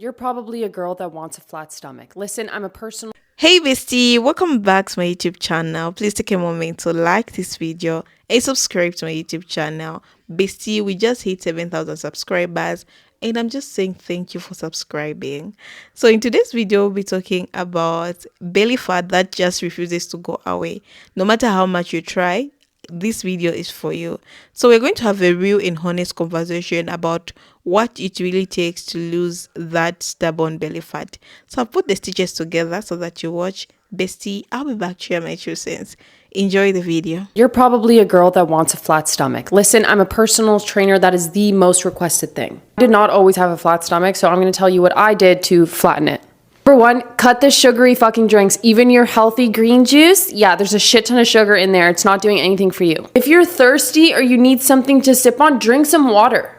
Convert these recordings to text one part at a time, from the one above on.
You're probably a girl that wants a flat stomach. Listen, I'm a personal. Hey bestie, welcome back to my YouTube channel. Please take a moment to like this video and subscribe to my YouTube channel. Bestie, we just hit 7,000 subscribers and I'm just saying thank you for subscribing. So in today's video, we'll be talking about belly fat that just refuses to go away. No matter how much you try, this video is for you. So we're going to have a real and honest conversation about what it really takes to lose that stubborn belly fat. So I've put the stitches together so that you watch. Bestie, I'll be back to share my 2 cents. Enjoy the video. You're probably a girl that wants a flat stomach. Listen, I'm a personal trainer. That is the most requested thing. I did not always have a flat stomach, so I'm going to tell you what I did to flatten it. Number one, cut the sugary fucking drinks. Even your healthy green juice, yeah, there's a shit ton of sugar in there. It's not doing anything for you. If you're thirsty or you need something to sip on, drink some water.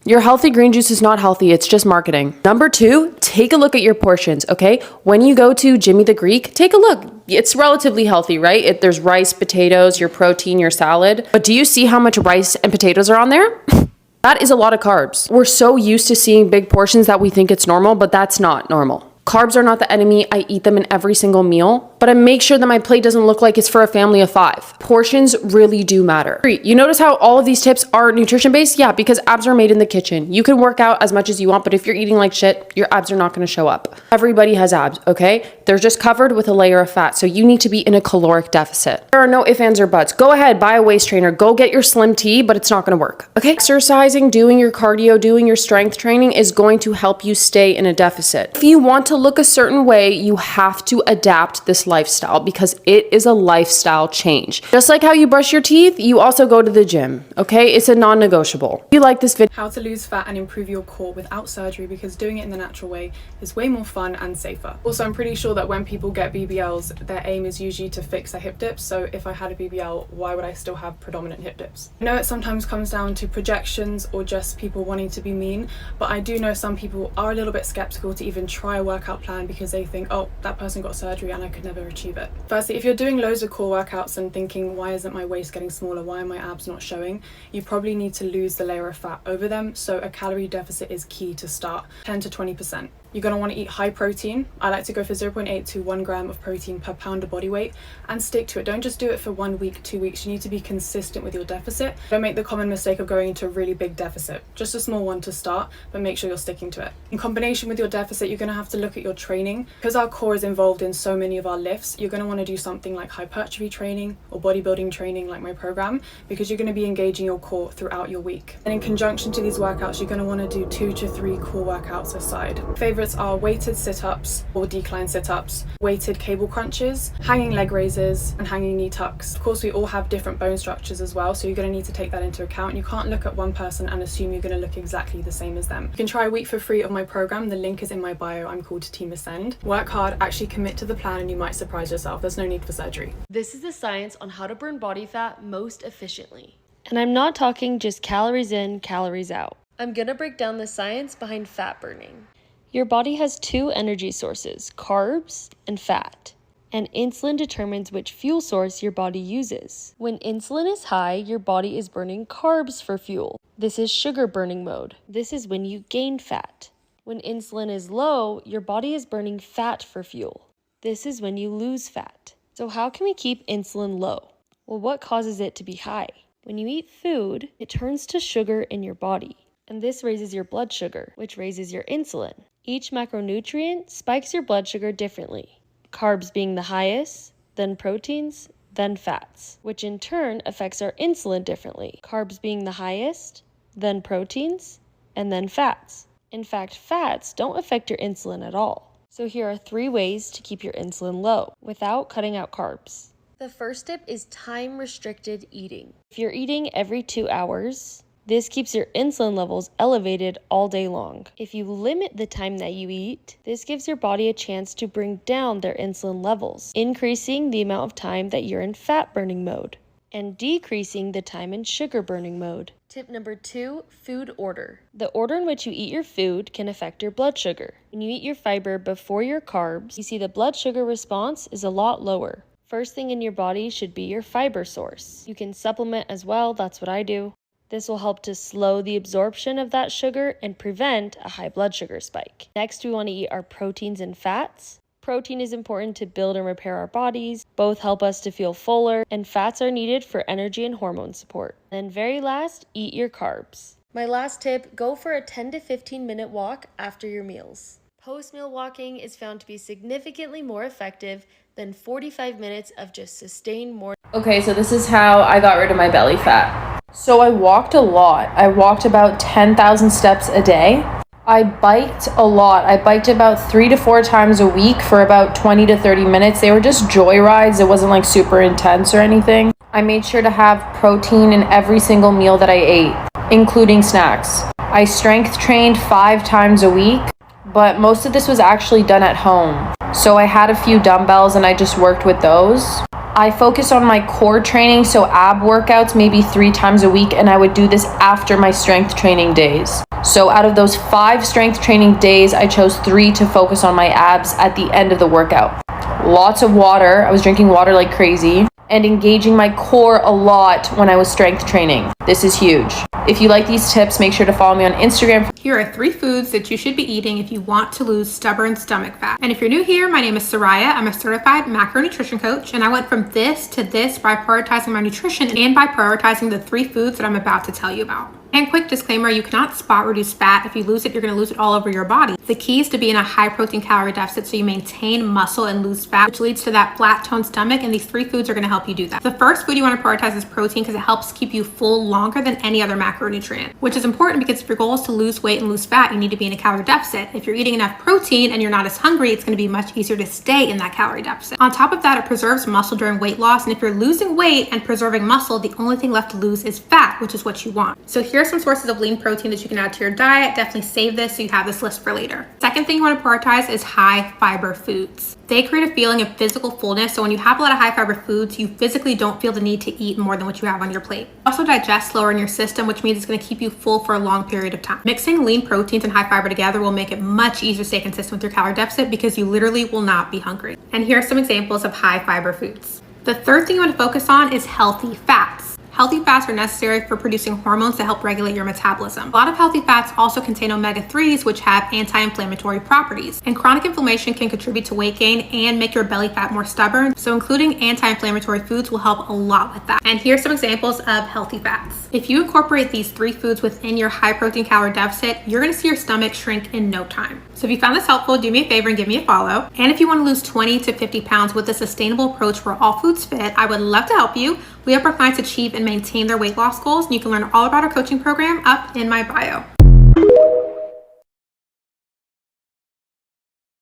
Your healthy green juice is not healthy, it's just marketing. Number two, take a look at your portions, okay? When you go to Jimmy the Greek, take a look. It's relatively healthy, right? There's rice, potatoes, your protein, your salad. But do you see how much rice and potatoes are on there? That is a lot of carbs. We're so used to seeing big portions that we think it's normal, but that's not normal. Carbs are not the enemy. I eat them in every single meal, but I make sure that my plate doesn't look like it's for a family of 5. Portions really do matter. You notice how all of these tips are nutrition based? Yeah, because abs are made in the kitchen. You can work out as much as you want, but if you're eating like shit, your abs are not going to show up. Everybody has abs, okay? They're just covered with a layer of fat, so you need to be in a caloric deficit. There are no ifs, ands, or buts. Go ahead, buy a waist trainer. Go get your Slim T, but it's not going to work, okay? Exercising, doing your cardio, doing your strength training is going to help you stay in a deficit. If you want to look a certain way, you have to adapt this lifestyle because it is a lifestyle change. Just like how you brush your teeth, you also go to the gym, okay? It's a non-negotiable. If you like this video, How to lose fat and improve your core without surgery, because doing it in the natural way is way more fun and safer. Also, I'm pretty sure that when people get BBLs, their aim is usually to fix their hip dips. So if I had a BBL, why would I still have predominant hip dips? I know it sometimes comes down to projections or just people wanting to be mean, but I do know some people are a little bit skeptical to even try a workout plan because they think, oh, that person got surgery and I could never achieve it. Firstly, if you're doing loads of core workouts and thinking, why isn't my waist getting smaller? Why are my abs not showing? You probably need to lose the layer of fat over them. So a calorie deficit is key to start, 10 to 20%. You're going to want to eat high protein. I like to go for 0.8 to 1 gram of protein per pound of body weight and stick to it. Don't just do it for 1 week, 2 weeks. You need to be consistent with your deficit. Don't make the common mistake of going into a really big deficit. Just a small one to start, but make sure you're sticking to it. In combination with your deficit, you're going to have to look at your training. Because our core is involved in so many of our lifts, you're going to want to do something like hypertrophy training or bodybuilding training like my program, because you're going to be engaging your core throughout your week. And in conjunction to these workouts, you're going to want to do 2 to 3 core workouts aside. Favorites are weighted sit-ups or decline sit-ups, weighted cable crunches, hanging leg raises, and hanging knee tucks. Of course, we all have different bone structures as well, so you're going to need to take that into account. You can't look at one person and assume you're going to look exactly the same as them. You can try a week for free of my program. The link is in my bio. I'm called Team Ascend. Work hard, actually commit to the plan, and you might surprise yourself. There's no need for surgery. This is the science on how to burn body fat most efficiently. And I'm not talking just calories in, calories out. I'm gonna break down the science behind fat burning. Your body has 2 energy sources, carbs and fat. And insulin determines which fuel source your body uses. When insulin is high, your body is burning carbs for fuel. This is sugar burning mode. This is when you gain fat. When insulin is low, your body is burning fat for fuel. This is when you lose fat. So how can we keep insulin low? Well, what causes it to be high? When you eat food, it turns to sugar in your body. And this raises your blood sugar, which raises your insulin. Each macronutrient spikes your blood sugar differently. Carbs being the highest, then proteins, then fats, which in turn affects our insulin differently. Carbs being the highest, then proteins, and then fats. In fact, fats don't affect your insulin at all. So here are 3 ways to keep your insulin low without cutting out carbs. The first tip is time-restricted eating. If you're eating every 2 hours, this keeps your insulin levels elevated all day long. If you limit the time that you eat, this gives your body a chance to bring down their insulin levels, increasing the amount of time that you're in fat burning mode and decreasing the time in sugar burning mode. Tip number 2, food order. The order in which you eat your food can affect your blood sugar. When you eat your fiber before your carbs, you see the blood sugar response is a lot lower. First thing in your body should be your fiber source. You can supplement as well, that's what I do. This will help to slow the absorption of that sugar and prevent a high blood sugar spike. Next, we want to eat our proteins and fats. Protein is important to build and repair our bodies. Both help us to feel fuller, and fats are needed for energy and hormone support. And very last, eat your carbs. My last tip, go for a 10 to 15 minute walk after your meals. Post-meal walking is found to be significantly more effective than 45 minutes of just sustained morning. Okay, so this is how I got rid of my belly fat. So I walked a lot. I walked about 10,000 steps a day. I biked a lot. I biked about 3 to 4 times a week for about 20 to 30 minutes. They were just joy rides. It wasn't like super intense or anything. I made sure to have protein in every single meal that I ate, including snacks. I strength trained 5 times a week, but most of this was actually done at home. So I had a few dumbbells and I just worked with those. I focused on my core training, so ab workouts maybe 3 times a week, and I would do this after my strength training days. So out of those 5 strength training days, I chose 3 to focus on my abs at the end of the workout. Lots of water. I was drinking water like crazy. And engaging my core a lot when I was strength training. This is huge. If you like these tips, make sure to follow me on Instagram. Here are 3 foods that you should be eating if you want to lose stubborn stomach fat. And if you're new here, my name is Soraya. I'm a certified macronutrition coach, and I went from this to this by prioritizing my nutrition and by prioritizing the 3 foods that I'm about to tell you about. And quick disclaimer, you cannot spot reduce fat. If you lose it, you're going to lose it all over your body. The key is to be in a high protein calorie deficit so you maintain muscle and lose fat, which leads to that flat toned stomach, and these 3 foods are going to help you do that. The first food you want to prioritize is protein because it helps keep you full longer than any other macronutrient, which is important because if your goal is to lose weight and lose fat, you need to be in a calorie deficit. If you're eating enough protein and you're not as hungry, it's going to be much easier to stay in that calorie deficit. On top of that, it preserves muscle during weight loss, and if you're losing weight and preserving muscle, the only thing left to lose is fat, which is what you want. So here are some sources of lean protein that you can add to your diet. Definitely save this so you have this list for later. Second thing you want to prioritize is high fiber foods. They create a feeling of physical fullness, so when you have a lot of high fiber foods, you physically don't feel the need to eat more than what you have on your plate. Also digest slower in your system, which means it's going to keep you full for a long period of time. Mixing lean proteins and high fiber together will make it much easier to stay consistent with your calorie deficit because you literally will not be hungry. And here are some examples of high fiber foods. The third thing you want to focus on is healthy fats. Healthy fats are necessary for producing hormones that help regulate your metabolism. A lot of healthy fats also contain omega-3s, which have anti-inflammatory properties. And chronic inflammation can contribute to weight gain and make your belly fat more stubborn. So including anti-inflammatory foods will help a lot with that. And here's some examples of healthy fats. If you incorporate these 3 foods within your high protein calorie deficit, you're going to see your stomach shrink in no time. So if you found this helpful, do me a favor and give me a follow. And if you want to lose 20 to 50 pounds with a sustainable approach where all foods fit, I would love to help you. We help our clients achieve and maintain their weight loss goals, and you can learn all about our coaching program up in my bio.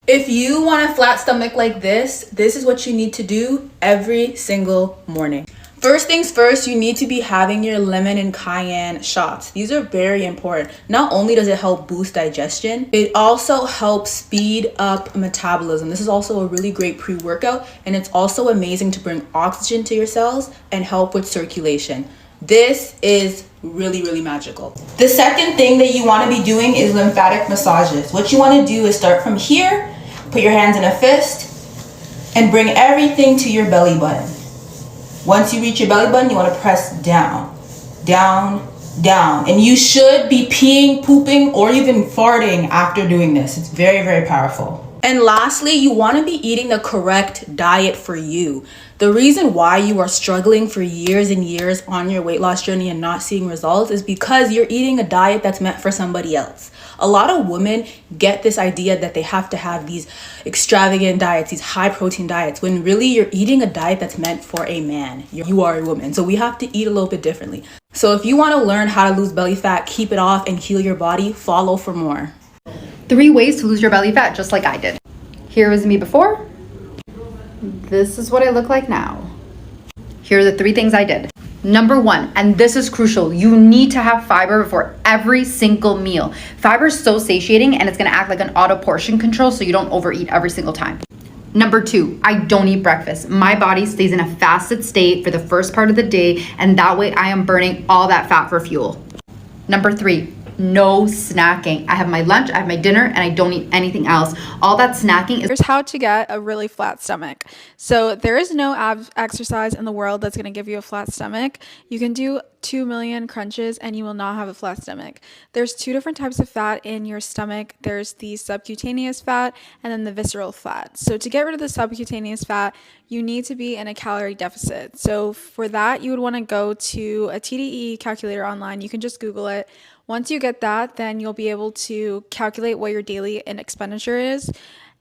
If you want a flat stomach like this is what you need to do every single morning. First things first, you need to be having your lemon and cayenne shots. These are very important. Not only does it help boost digestion, it also helps speed up metabolism. This is also a really great pre-workout, and it's also amazing to bring oxygen to your cells and help with circulation. This is really, really magical. The second thing that you want to be doing is lymphatic massages. What you want to do is start from here, put your hands in a fist, and bring everything to your belly button. Once you reach your belly button, you want to press down, down, down. And you should be peeing, pooping, or even farting after doing this. It's very, very powerful. And lastly, you want to be eating the correct diet for you. The reason why you are struggling for years and years on your weight loss journey and not seeing results is because you're eating a diet that's meant for somebody else. A lot of women get this idea that they have to have these extravagant diets, these high protein diets, when really you're eating a diet that's meant for a man. You are a woman, so we have to eat a little bit differently. So if you want to learn how to lose belly fat, keep it off, and heal your body, follow for more. 3 ways to lose your belly fat, just like I did. Here was me before. This is what I look like now. Here are the 3 things I did. Number 1, and this is crucial, you need to have fiber before every single meal. Fiber is so satiating, and it's gonna act like an auto portion control so you don't overeat every single time. Number 2, I don't eat breakfast. My body stays in a fasted state for the first part of the day, and that way I am burning all that fat for fuel. Number 3, no snacking. I have my lunch, I have my dinner, and I don't eat anything else. All that snacking is Here's how to get a really flat stomach. So there is no ab exercise in the world that's going to give you a flat stomach. You can do 2 million crunches and you will not have a flat stomach. There's two different types of fat in your stomach. There's the subcutaneous fat and then the visceral fat. So to get rid of the subcutaneous fat, you need to be in a calorie deficit. So for that, you would want to go to a TDE calculator online. You can just Google it. Once you get that, then you'll be able to calculate what your daily expenditure is.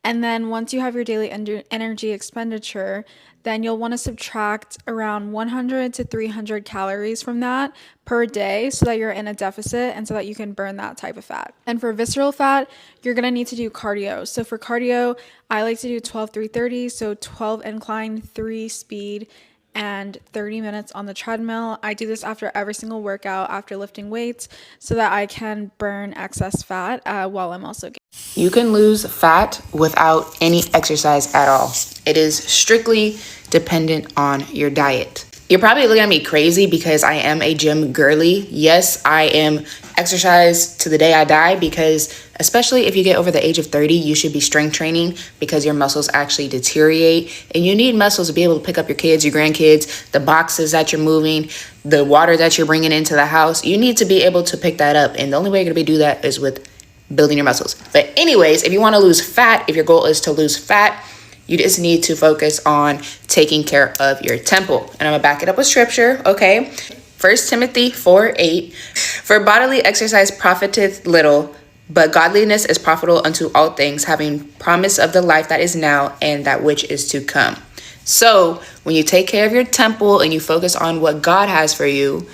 And then once you have your daily energy expenditure, then you'll want to subtract around 100 to 300 calories from that per day so that you're in a deficit and so that you can burn that type of fat. And for visceral fat, you're going to need to do cardio. So for cardio, I like to do 12-3-30, so 12 incline, 3 speed, and 30 minutes on the treadmill. I do this after every single workout, after lifting weights, so that I can burn excess fat while I'm also You can lose fat without any exercise at all. It is strictly dependent on your diet. You're probably looking at me crazy because I am a gym girly. Yes, I am exercise to the day I die because especially if you get over the age of 30, you should be strength training because your muscles actually deteriorate and you need muscles to be able to pick up your kids, your grandkids, the boxes that you're moving, the water that you're bringing into the house. You need to be able to pick that up. And the only way you're going to do that is with building your muscles. But anyways, if you want to lose fat, if your goal is to lose fat, you just need to focus on taking care of your temple. And I'm gonna back it up with scripture, okay? 1 Timothy 4:8. For bodily exercise profiteth little, but godliness is profitable unto all things, having promise of the life that is now and that which is to come. So when you take care of your temple and you focus on what God has for you,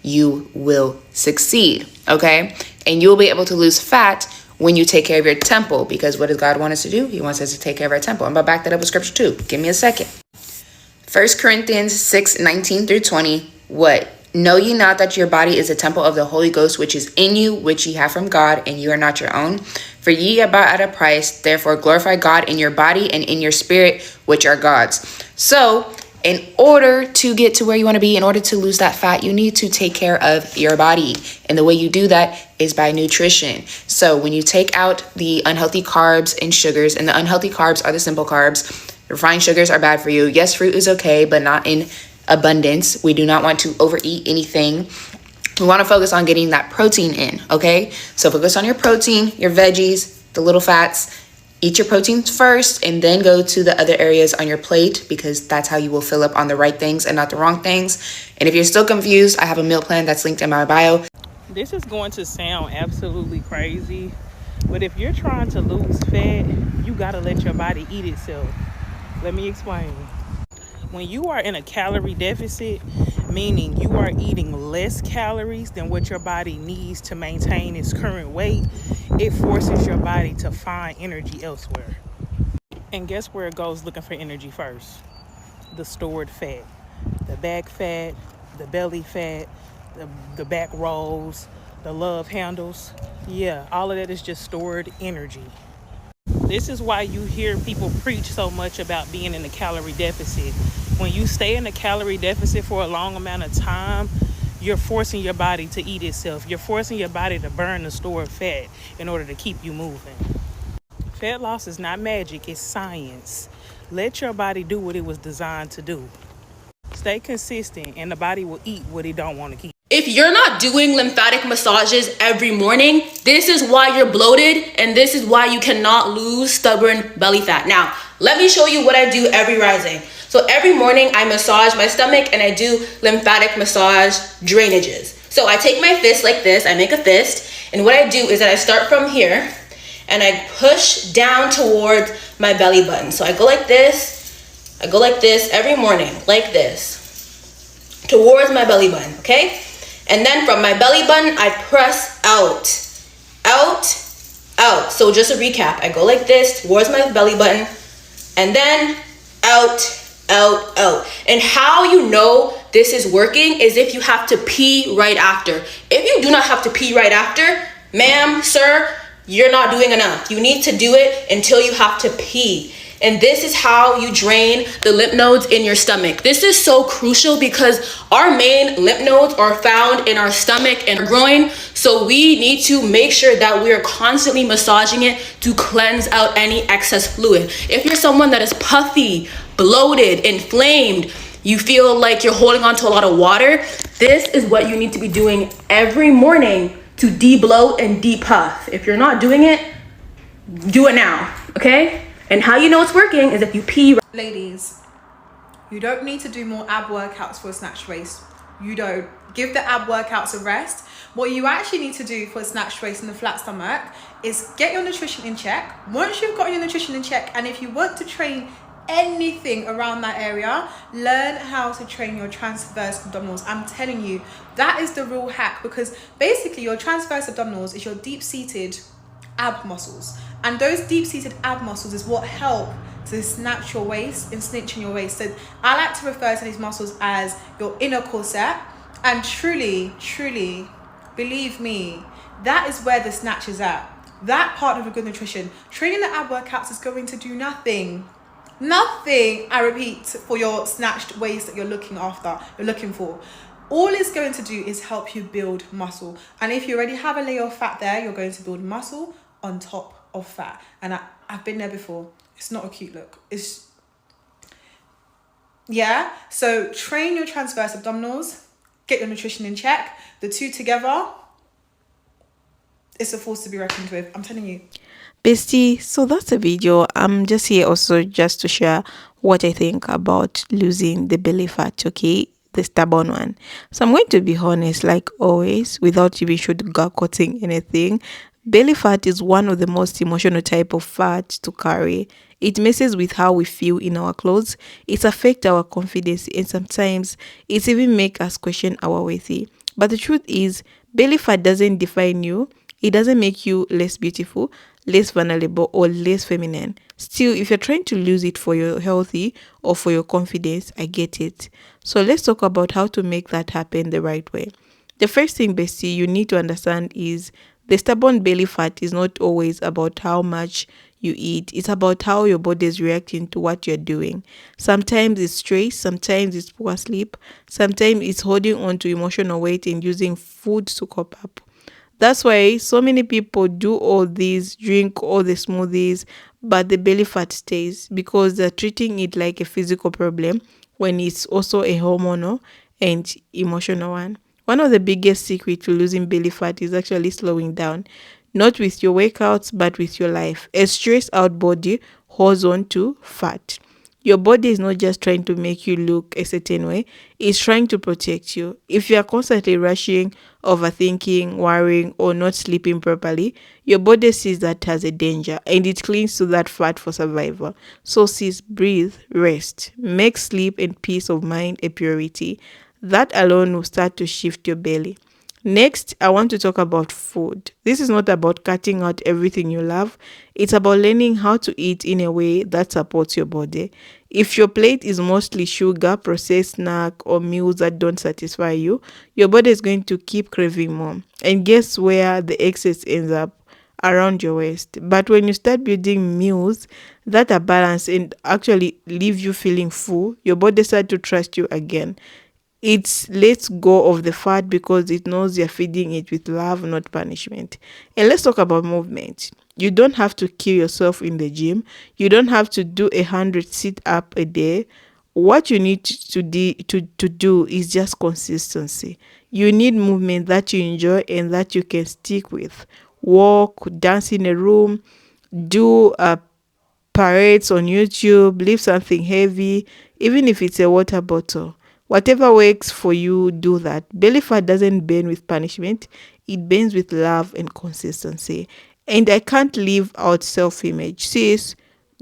you will succeed, okay? And you'll be able to lose fat when you take care of your temple, because what does God want us to do? He wants us to take care of our temple. I'm about to back that up with scripture too. Give me a second. 1 Corinthians 6:19-20. What? Know ye not that your body is a temple of the Holy Ghost, which is in you, which ye have from God, and you are not your own? For ye are bought at a price, therefore glorify God in your body and in your spirit, which are God's. So, in order to get to where you want to be, in order to lose that fat, you need to take care of your body. And the way you do that is by nutrition. So when you take out the unhealthy carbs and sugars, and the unhealthy carbs are the simple carbs, refined sugars are bad for you. Yes, fruit is okay, but not in abundance. We do not want to overeat anything. We want to focus on getting that protein in, okay? So focus on your protein, your veggies, the little fats. Eat your proteins first and then go to the other areas on your plate because that's how you will fill up on the right things and not the wrong things. And if you're still confused, I have a meal plan that's linked in my bio. This is going to sound absolutely crazy, but if you're trying to lose fat, you got to let your body eat itself. Let me explain. When you are in a calorie deficit, meaning you are eating less calories than what your body needs to maintain its current weight, it forces your body to find energy elsewhere. And guess where it goes looking for energy first? The stored fat. The back fat, the belly fat, the back rolls, the love handles. Yeah, all of that is just stored energy. This is why you hear people preach so much about being in a calorie deficit. When you stay in a calorie deficit for a long amount of time, you're forcing your body to eat itself. You're forcing your body to burn the stored fat in order to keep you moving. Fat loss is not magic, it's science. Let your body do what it was designed to do. Stay consistent and the body will eat what it don't want to keep. If you're not doing lymphatic massages every morning, this is why you're bloated and this is why you cannot lose stubborn belly fat. Now, let me show you what I do every rising. So every morning I massage my stomach and I do lymphatic massage drainages. So I take my fist like this, I make a fist, and what I do is that I start from here and I push down towards my belly button. So I go like this every morning, like this, towards my belly button, okay? And then from my belly button, I press out, out, out. So just a recap, I go like this towards my belly button and then out, out, out. And how you know this is working is if you have to pee right after. If you do not have to pee right after, ma'am, sir, you're not doing enough. You need to do it until you have to pee. And this is how you drain the lymph nodes in your stomach. This is so crucial because our main lymph nodes are found in our stomach and groin. So we need to make sure that we are constantly massaging it to cleanse out any excess fluid. If you're someone that is puffy, bloated, inflamed, you feel like you're holding on to a lot of water, this is what you need to be doing every morning to de-bloat and de-puff. If you're not doing it, do it now, okay? And how you know it's working is if you pee. Ladies, you don't need to do more ab workouts for a snatched waist. You don't. Give the ab workouts a rest. What you actually need to do for a snatched waist and a flat stomach is get your nutrition in check. Once you've got your nutrition in check, and if you want to train anything around that area, learn how to train your transverse abdominals. I'm telling you, that is the real hack, because basically your transverse abdominals is your deep-seated ab muscles, and those deep-seated ab muscles is what help to snatch your waist and cinch in your waist. So I like to refer to these muscles as your inner corset, and truly believe me, that is where the snatch is at. That part of a good nutrition. Training the ab workouts is going to do nothing, I repeat, for your snatched waist that you're looking for. All it's going to do is help you build muscle. And if you already have a layer of fat there, you're going to build muscle on top of fat. And I've been there before. It's not a cute look. So train your transverse abdominals, get your nutrition in check. The two together, it's a force to be reckoned with. I'm telling you. Bestie, so that's the video. I'm just here also just to share what I think about losing the belly fat, okay? The stubborn one. So I'm going to be honest, like always, without even sugarcoating anything. Belly fat is one of the most emotional type of fat to carry. It messes with how we feel in our clothes. It affects our confidence, and sometimes it even makes us question our worth. But the truth is, belly fat doesn't define you. It doesn't make you less beautiful, less vulnerable, or less feminine. Still, if you're trying to lose it for your healthy or for your confidence, I get it. So let's talk about how to make that happen the right way. The first thing, bestie, you need to understand is the stubborn belly fat is not always about how much you eat. It's about how your body is reacting to what you're doing. Sometimes it's stress, sometimes it's poor sleep, sometimes it's holding on to emotional weight and using food to cope up. That's why so many people do all these, drink all the smoothies, but the belly fat stays because they're treating it like a physical problem when it's also a hormonal and emotional one. One of the biggest secrets to losing belly fat is actually slowing down, not with your workouts, but with your life. A stressed out body holds on to fat. Your body is not just trying to make you look a certain way, it's trying to protect you. If you are constantly rushing, overthinking, worrying, or not sleeping properly, your body sees that as a danger and it clings to that fat for survival. So sis, breathe, rest, make sleep and peace of mind a priority. That alone will start to shift your belly. Next, I want to talk about food. This is not about cutting out everything you love. It's about learning how to eat in a way that supports your body. If your plate is mostly sugar, processed snack, or meals that don't satisfy you, your body is going to keep craving more. And guess where the excess ends up? Around your waist. But when you start building meals that are balanced and actually leave you feeling full, your body starts to trust you again. It lets go of the fat because it knows you're feeding it with love, not punishment. And let's talk about movement. You don't have to kill yourself in the gym. You don't have to do 100 sit-ups a day. What you need to do is just consistency. You need movement that you enjoy and that you can stick with. Walk, dance in a room, do parades on YouTube, lift something heavy, even if it's a water bottle. Whatever works for you, do that. Belly fat doesn't burn with punishment. It burns with love and consistency. And I can't leave out self-image. Sis,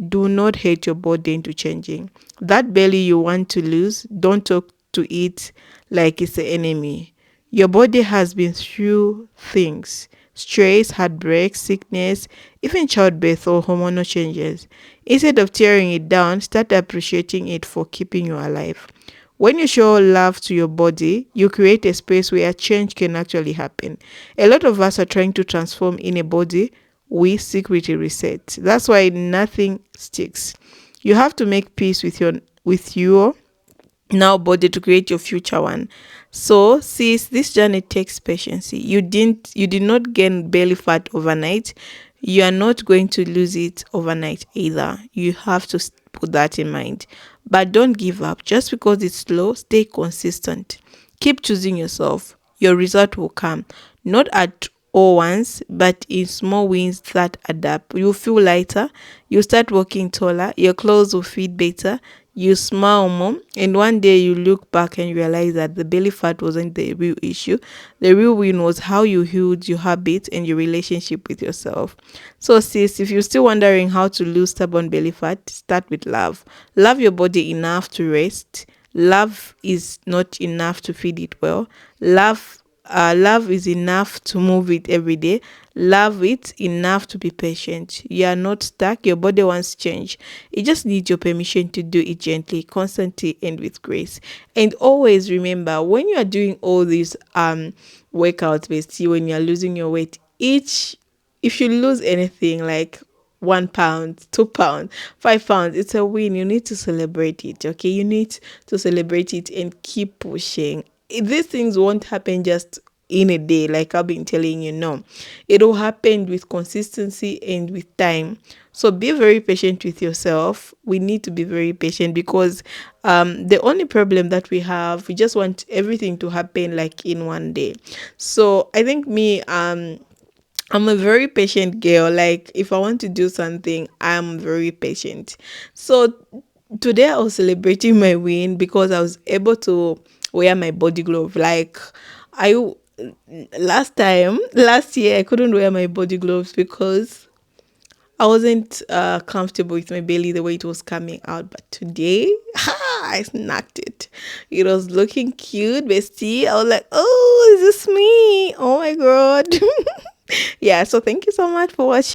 do not hate your body into changing. That belly you want to lose, don't talk to it like it's the enemy. Your body has been through things. Stress, heartbreak, sickness, even childbirth or hormonal changes. Instead of tearing it down, start appreciating it for keeping you alive. When you show love to your body, you create a space where change can actually happen. A lot of us are trying to transform in a body we secretly reset. That's why nothing sticks. You have to make peace with your now body to create your future one. So sis, this journey takes patience. You did not gain belly fat overnight. You are not going to lose it overnight either. You have to put that in mind. But don't give up. Just because it's slow, stay consistent. Keep choosing yourself. Your result will come. Not at all once, but in small wins that add up. You'll feel lighter. You'll start walking taller. Your clothes will fit better. You smile more, and one day you look back and realize that the belly fat wasn't the real issue. The real win was how you healed your habits and your relationship with yourself. So sis, if you're still wondering how to lose stubborn belly fat, start with love. Love your body enough to rest. Love is not enough to feed it well. Love is enough to move it every day. Love it enough to be patient. You are not stuck. Your body wants change. It just needs your permission to do it gently, constantly, and with grace. And always remember, when you are doing all these workouts, basically when you are losing your weight, if you lose anything like 1 pound, 2 pounds, 5 pounds, it's a win. You need to celebrate it. Okay, you need to celebrate it and keep pushing. These things won't happen just in a day, like I've been telling you. No, it will happen with consistency and with time. So be very patient with yourself. We need to be very patient because the only problem that we have, we just want everything to happen like in one day. So I think I'm a very patient girl. Like if I want to do something, I'm very patient. So today I was celebrating my win because I was able to wear my body glove. Like last year I couldn't wear my body gloves because I wasn't comfortable with my belly the way it was coming out. But today, I snacked it. It was looking cute, bestie. I was like, oh, is this me? Oh my god. Yeah, so thank you so much for watching.